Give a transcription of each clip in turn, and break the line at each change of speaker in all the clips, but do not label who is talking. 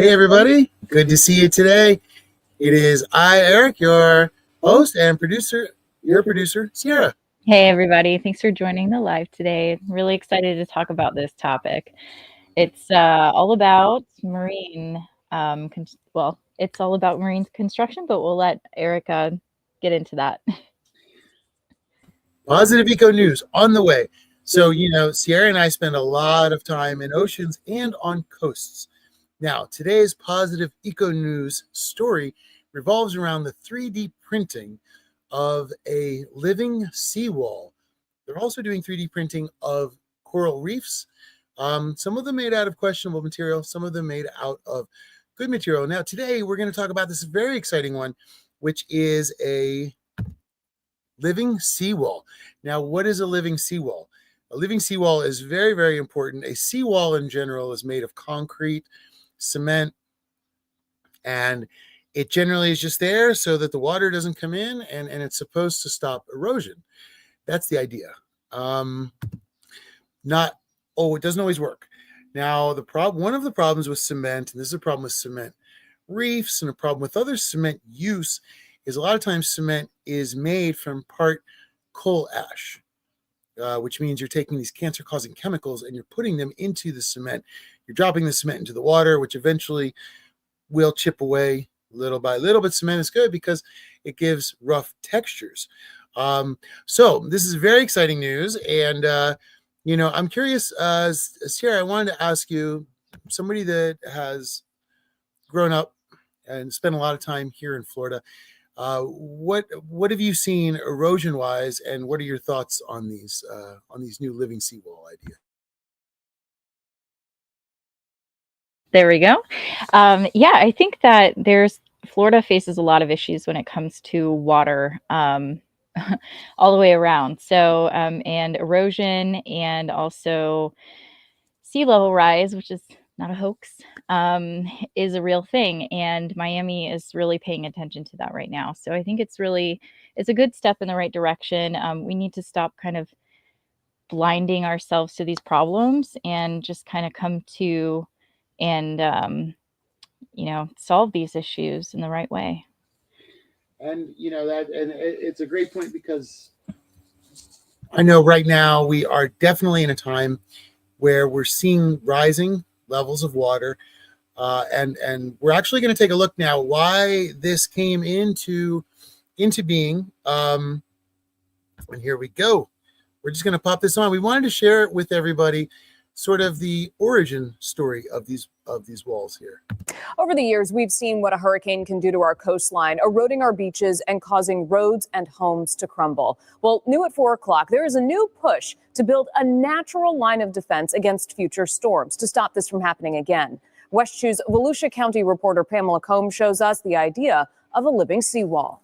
Hey, everybody. Good to see you today. It is I, Eric, your host and producer, your producer, Sierra.
Hey, everybody. Thanks for joining the live today. I'm really excited to talk about this topic. It's all about marine, it's all about marine construction, but we'll let Erica get into that.
Positive Eco News on the way. So, Sierra and I spend a lot of time in oceans and on coasts. Now, today's Positive Eco News story revolves around the 3D printing of a living seawall. They're also doing 3D printing of coral reefs. Some of them made out of questionable material, some of them made out of good material. Now, today we're going to talk about this very exciting one, which is a living seawall. Now, what is a living seawall? A living seawall is very, very important. A seawall in general is made of concrete, cement, and it generally is just there so that the water doesn't come in, and it's supposed to stop erosion. That's the idea. It doesn't always work. Now, one of the problems with cement, and this is a problem with cement reefs and a problem with other cement use, is a lot of times cement is made from part coal ash, which means you're taking these cancer-causing chemicals and you're putting them into the cement. You're dropping the cement into the water, which eventually will chip away little by little, but cement is good because it gives rough textures. So this is very exciting news. And, I'm curious, Sierra, I wanted to ask you, somebody that has grown up and spent a lot of time here in Florida, what have you seen erosion wise, and what are your thoughts on these new living seawall ideas?
There we go. I think that Florida faces a lot of issues when it comes to water, all the way around. So, and erosion, and also sea level rise, which is not a hoax, is a real thing. And Miami is really paying attention to that right now. So I think it's a good step in the right direction. We need to stop kind of blinding ourselves to these problems and just kind of come to and solve these issues in the right way.
And it's a great point, because I know right now we are definitely in a time where we're seeing rising levels of water, and we're actually going to take a look now why this came into being. And here we go. We're just going to pop this on. We wanted to share it with everybody, sort of the origin story of these walls here.
Over the years, we've seen what a hurricane can do to our coastline, eroding our beaches and causing roads and homes to crumble. Well, new at 4 o'clock, there is a new push to build a natural line of defense against future storms to stop this from happening again. West 2's Volusia County reporter Pamela Combs shows us the idea of a living seawall.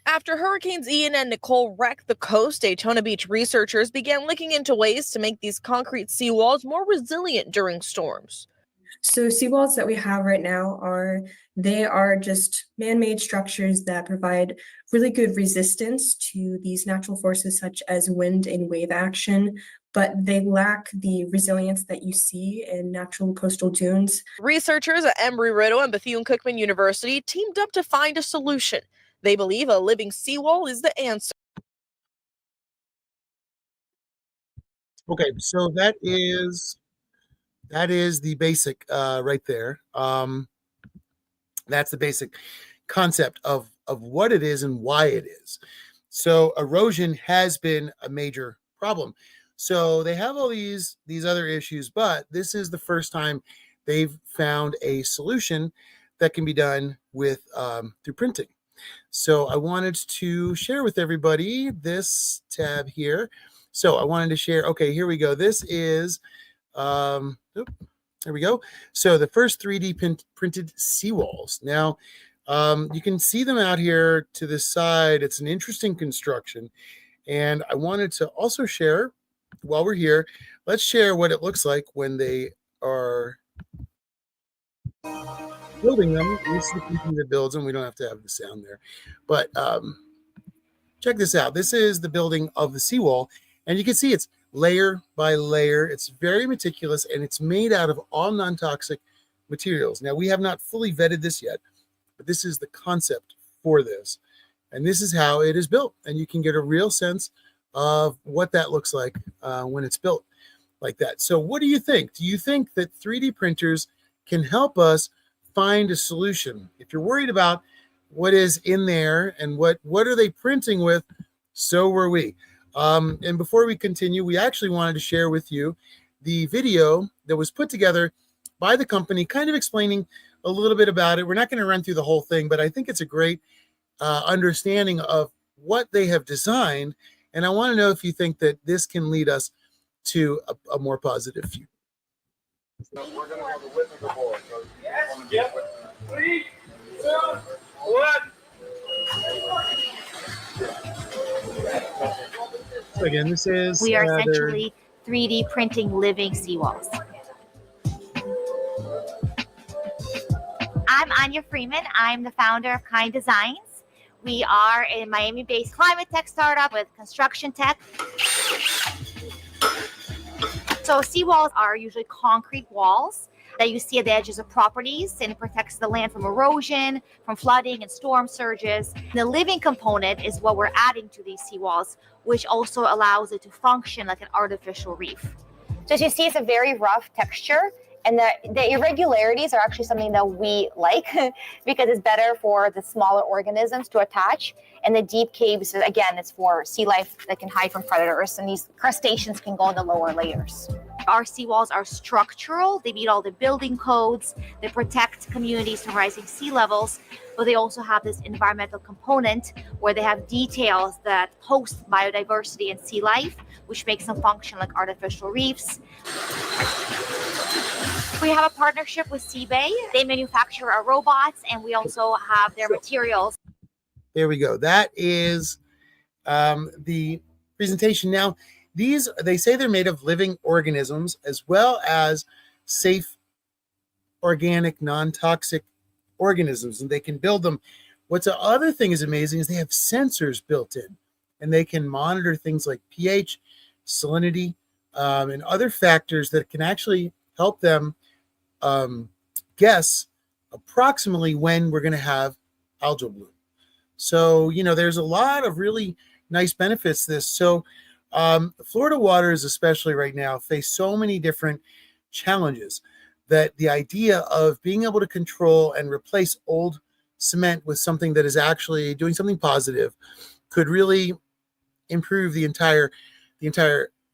After Hurricanes Ian and Nicole wrecked the coast, Daytona Beach researchers began looking into ways to make these concrete seawalls more resilient during storms.
So seawalls that we have right now are just man-made structures that provide really good resistance to these natural forces such as wind and wave action, but they lack the resilience that you see in natural coastal dunes.
Researchers at Embry-Riddle and Bethune-Cookman University teamed up to find a solution. They believe a living seawall is the answer.
Okay, so that is the basic right there. That's the basic concept of what it is and why it is. So erosion has been a major problem. So they have all these other issues, but this is the first time they've found a solution that can be done with through printing. So I wanted to share with everybody this tab here. So I wanted to share, okay, here we go. This is, there we go. So the first 3D printed seawalls. Now, you can see them out here to the side. It's an interesting construction. And I wanted to also share, while we're here, let's share what it looks like when they are building them. This is the company that builds them. We don't have to have the sound there, but check this out. This is the building of the seawall, and you can see it's layer by layer. It's very meticulous, and it's made out of all non-toxic materials. Now, we have not fully vetted this yet, but this is the concept for this. And this is how it is built. And you can get a real sense of what that looks like when it's built like that. So what do you think? Do you think that 3D printers can help us find a solution? If you're worried about what is in there and what are they printing with, so were we. And before we continue, we actually wanted to share with you the video that was put together by the company, kind of explaining a little bit about it. We're not going to run through the whole thing, but I think it's a great understanding of what they have designed. And I want to know if you think that this can lead us to a more positive future.
So we're going to have a whip of the board. So yep. 3, 2, 1.
So again, this is
we are essentially 3D printing living seawalls. I'm Anya Freeman. I'm the founder of Kind Designs. We are a Miami-based climate tech startup with construction tech. So seawalls are usually concrete walls that you see at the edges of properties, and it protects the land from erosion, from flooding and storm surges. The living component is what we're adding to these seawalls, which also allows it to function like an artificial reef.
So as you see, it's a very rough texture. And the irregularities are actually something that we like because it's better for the smaller organisms to attach. And the deep caves, again, it's for sea life that can hide from predators. And these crustaceans can go in the lower layers.
Our seawalls are structural. They meet all the building codes. They protect communities from rising sea levels. But they also have this environmental component where they have details that host biodiversity and sea life, which makes them function like artificial reefs. We have a partnership with Seabay. They manufacture our robots, and we also have their materials.
There we go. That is the presentation. Now, these, they say they're made of living organisms as well as safe, organic, non-toxic organisms, and they can build them. What's the other thing is amazing is they have sensors built in, and they can monitor things like pH, salinity, and other factors that can actually help them guess approximately when we're going to have algal bloom. So, you know, there's a lot of really nice benefits to this. So Florida waters, especially right now, face so many different challenges that the idea of being able to control and replace old cement with something that is actually doing something positive could really improve the entire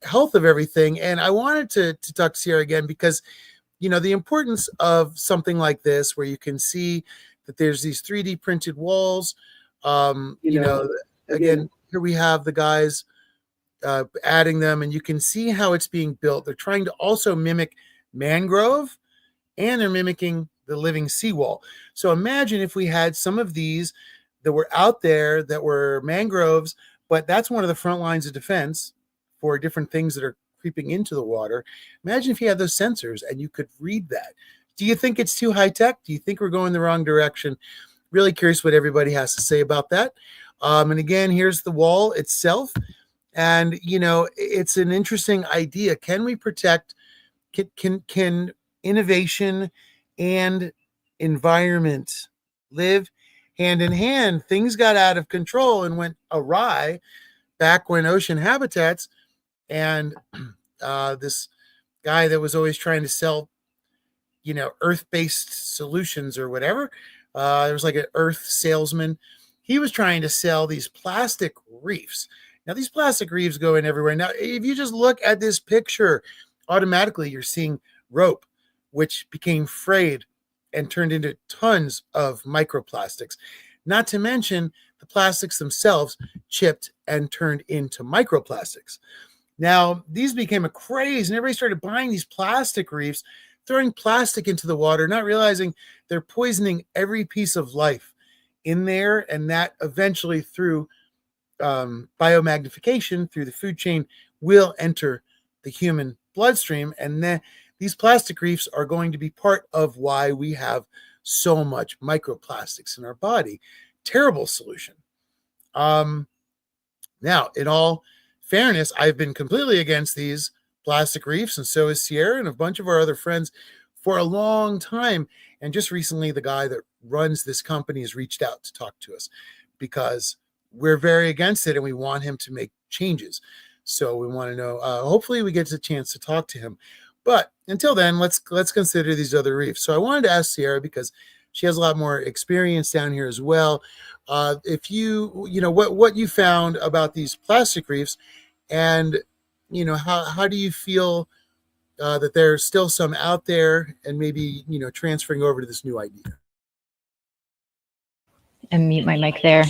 health of everything. And I wanted to talk to Sierra again because, you know, the importance of something like this, where you can see that there's these 3D printed walls. You know, again, here we have the guys adding them, and you can see how it's being built. They're trying to also mimic mangrove, and they're mimicking the living seawall. So imagine if we had some of these that were out there that were mangroves, but that's one of the front lines of defense for different things that are creeping into the water. Imagine if you had those sensors and you could read that. Do you think it's too high tech? Do you think we're going the wrong direction? Really curious what everybody has to say about that. And again, here's the wall itself. And, you know, it's an interesting idea. Can we protect, can innovation and environment live hand in hand? Things got out of control and went awry back when ocean habitats and this guy that was always trying to sell, you know, earth-based solutions or whatever. There was like an earth salesman. He was trying to sell these plastic reefs. Now, these plastic reefs go in everywhere. Now, if you just look at this picture, automatically you're seeing rope, which became frayed and turned into tons of microplastics. Not to mention the plastics themselves chipped and turned into microplastics. Now, these became a craze, and everybody started buying these plastic reefs, throwing plastic into the water, not realizing they're poisoning every piece of life in there, and that eventually through biomagnification, through the food chain, will enter the human bloodstream, and then these plastic reefs are going to be part of why we have so much microplastics in our body. Terrible solution. Now, it all fairness, I've been completely against these plastic reefs, and so is Sierra and a bunch of our other friends for a long time. And just recently, the guy that runs this company has reached out to talk to us because we're very against it and we want him to make changes. So we want to know, hopefully we get a chance to talk to him. But until then, let's consider these other reefs. So I wanted to ask Sierra, because she has a lot more experience down here as well. If what you found about these plastic reefs, and how do you feel that there's still some out there, and maybe transferring over to this new idea?
And mute my mic there.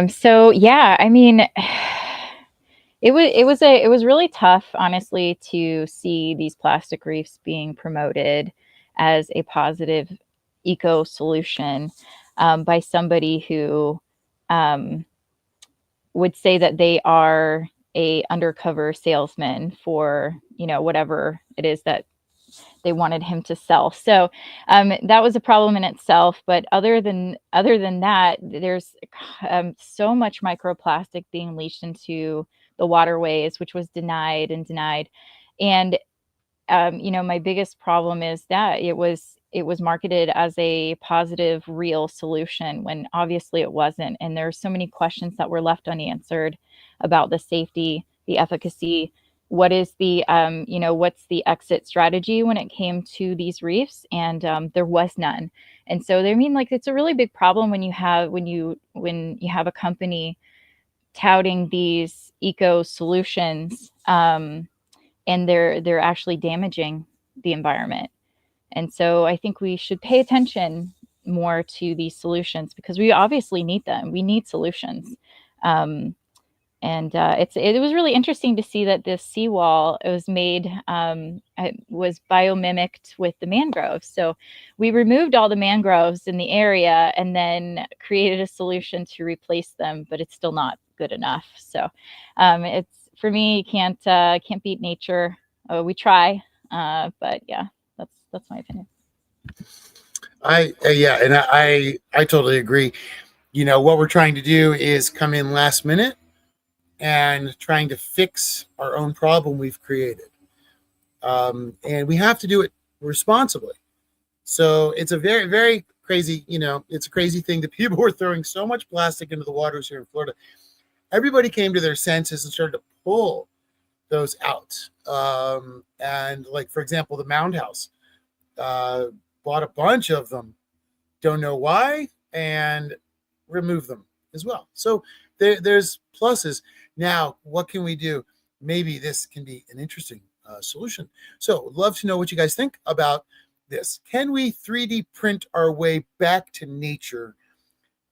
So yeah, I mean, it was really tough, honestly, to see these plastic reefs being promoted as a positive eco solution by somebody who would say that they are a undercover salesman for whatever it is that they wanted him to sell. So that was a problem in itself. But other than that, there's so much microplastic being leached into the waterways, which was denied. And my biggest problem is that it was marketed as a positive, real solution when obviously it wasn't. And there are so many questions that were left unanswered about the safety, the efficacy. What is the what's the exit strategy when it came to these reefs? And there was none. And so I mean, like, it's a really big problem when you have a company touting these eco solutions, and they're actually damaging the environment. And so I think we should pay attention more to these solutions, because we obviously need them. We need solutions. It was really interesting to see that this seawall, it was made, it was biomimicked with the mangroves. So we removed all the mangroves in the area and then created a solution to replace them, but it's still not good enough. So it's, for me, can't beat nature. We try, but yeah, that's my opinion.
I totally agree. What we're trying to do is come in last minute and trying to fix our own problem we've created. And we have to do it responsibly. So it's a very, very crazy, it's a crazy thing that people were throwing so much plastic into the waters here in Florida. Everybody came to their senses and started to pull those out. And like, for example, the Mound House bought a bunch of them, don't know why, and remove them as well. So there's pluses. Now, what can we do? Maybe this can be an interesting solution. So would love to know what you guys think about this. Can we 3D print our way back to nature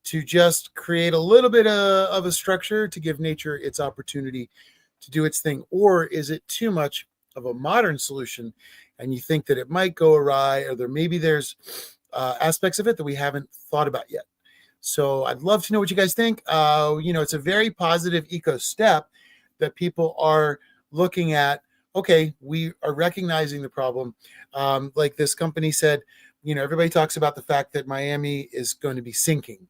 to just create a little bit of a structure to give nature its opportunity to do its thing? Or is it too much of a modern solution and you think that it might go awry, or there's aspects of it that we haven't thought about yet? So I'd love to know what you guys think. It's a very positive eco step that people are looking at. Okay, we are recognizing the problem. Like this company said, everybody talks about the fact that Miami is going to be sinking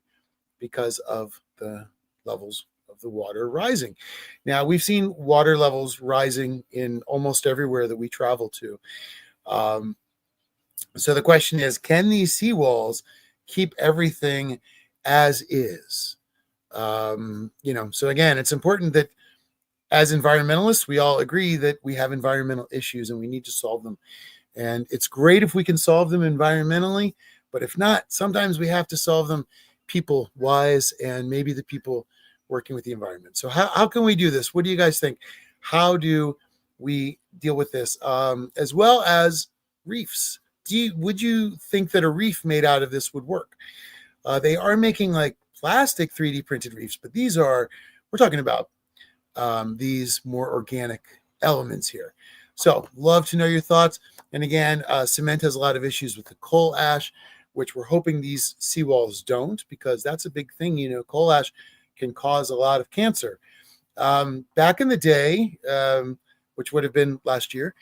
because of the levels of the water rising. Now, we've seen water levels rising in almost everywhere that we travel to. So the question is, can these seawalls keep everything as is? So again, it's important that as environmentalists, we all agree that we have environmental issues and we need to solve them. And it's great if we can solve them environmentally, but if not, sometimes we have to solve them people-wise and maybe the people working with the environment. So how can we do this? What do you guys think? How do we deal with this? As well as reefs. Would you think that a reef made out of this would work? They are making like plastic 3D printed reefs, but we're talking about these more organic elements here. So love to know your thoughts. And again, cement has a lot of issues with the coal ash, which we're hoping these seawalls don't, because that's a big thing. Coal ash can cause a lot of cancer. Back in the day, which would have been last year,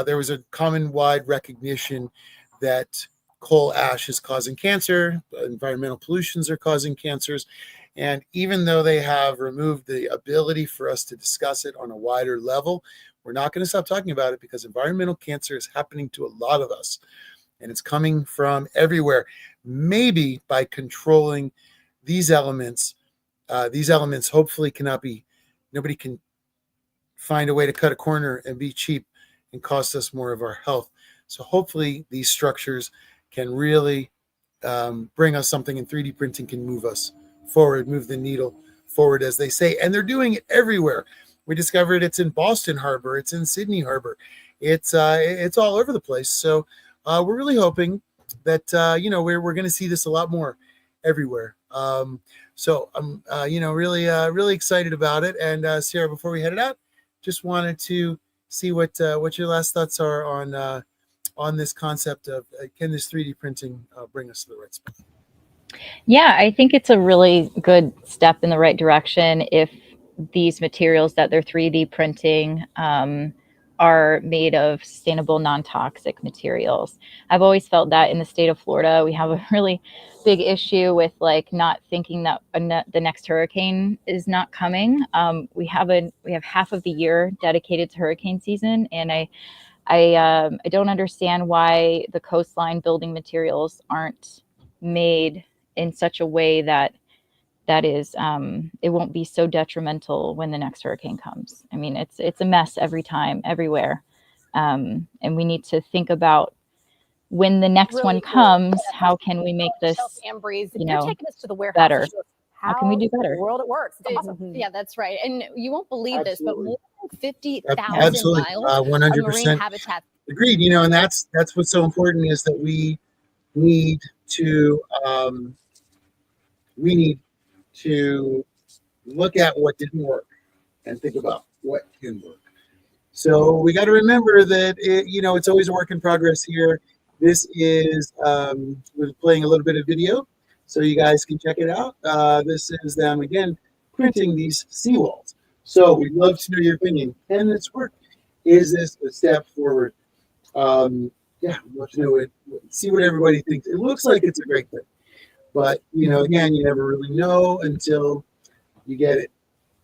there was a common wide recognition that coal ash is causing cancer, environmental pollutions are causing cancers. And even though they have removed the ability for us to discuss it on a wider level, we're not going to stop talking about it, because environmental cancer is happening to a lot of us, and it's coming from everywhere. Maybe by controlling these elements hopefully nobody can find a way to cut a corner and be cheap and cost us more of our health. So hopefully these structures can really bring us something, and 3D printing can move us forward, move the needle forward, as they say. And they're doing it everywhere. We discovered it's in Boston Harbor, it's in Sydney Harbor, it's all over the place. So we're really hoping that we're going to see this a lot more everywhere. So I'm really excited about it. And Sierra, before we headed out, just wanted to see what your last thoughts are on this concept of can this 3D printing bring us to the right spot?
Yeah, I think it's a really good step in the right direction if these materials that they're 3D printing are made of sustainable, non-toxic materials. I've always felt that in the state of Florida, we have a really big issue with like not thinking that the next hurricane is not coming. We have half of the year dedicated to hurricane season, and I don't understand why the coastline building materials aren't made in such a way that is it won't be so detrimental when the next hurricane comes. I mean, it's a mess every time, everywhere, and we need to think about when the next
Really
one
cool.
comes. How can we make this
They're taking us to the warehouse
better?
to show us
How can we do better?
in the world it works. It's awesome.
Yeah, that's right. And you won't believe this, but more than 50,000
Absolutely.
miles of
100%
marine habitat.
agreed. And that's what's so important, is that we need to look at what didn't work and think about what can work. So we got to remember that it's always a work in progress here. This is we're playing a little bit of video, so you guys can check it out. This is them again printing these seawalls. So we'd love to know your opinion. Can this work? Is this a step forward? Yeah, we'd love to know see what everybody thinks. It looks like it's a great thing, but again, you never really know until you get it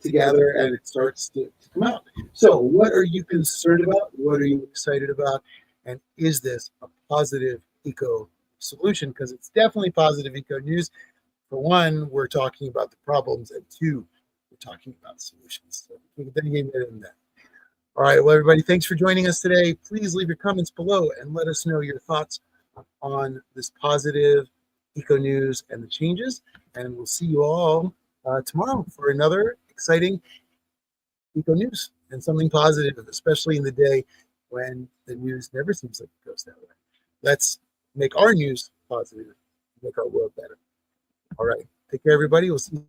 together and it starts to come out. So what are you concerned about? What are you excited about? And is this a positive eco solution? Because it's definitely positive eco news. For one, we're talking about the problems, and two, we're talking about solutions. So we can then get better than that. All right, well, everybody, thanks for joining us today. Please leave your comments below and let us know your thoughts on this positive eco news and the changes. And we'll see you all tomorrow for another exciting eco news and something positive, especially in the day when the news never seems like it goes that way. Let's make our news positive, make our world better. All right, take care, everybody. We'll see you.